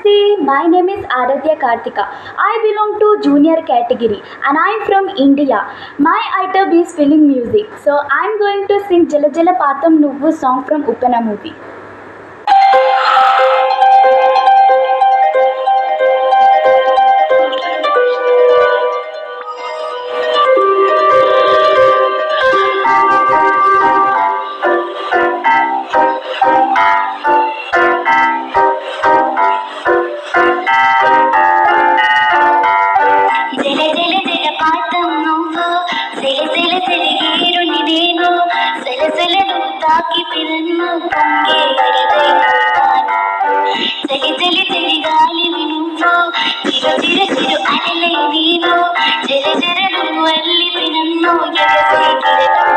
Namaste, my name is Aradhya Karthika. I belong to junior category and I am from India. My item is film music. So I am going to sing Jala Jala Patam Nuvvu song from Upana movie. జల జల జలపాతం నువ్వు సెల సెల సెలిగేరుని నేను సెలసెలను తాకితే నన్ను పొంగే వరదైపోతాను చలి చలి చలి గాలివి నువ్వు చిరు చిరు చిరు అలలై నేను జర జర నువ్వు అల్లితే నన్ను ఎగసే కిరటం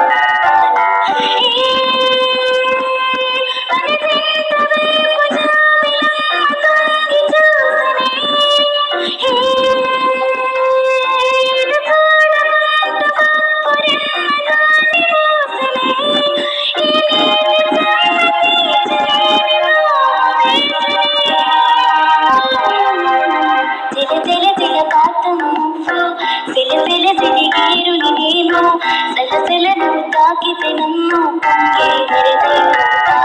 సెలసెలను తాకితే నన్ను పొంగే వరదైపోతాను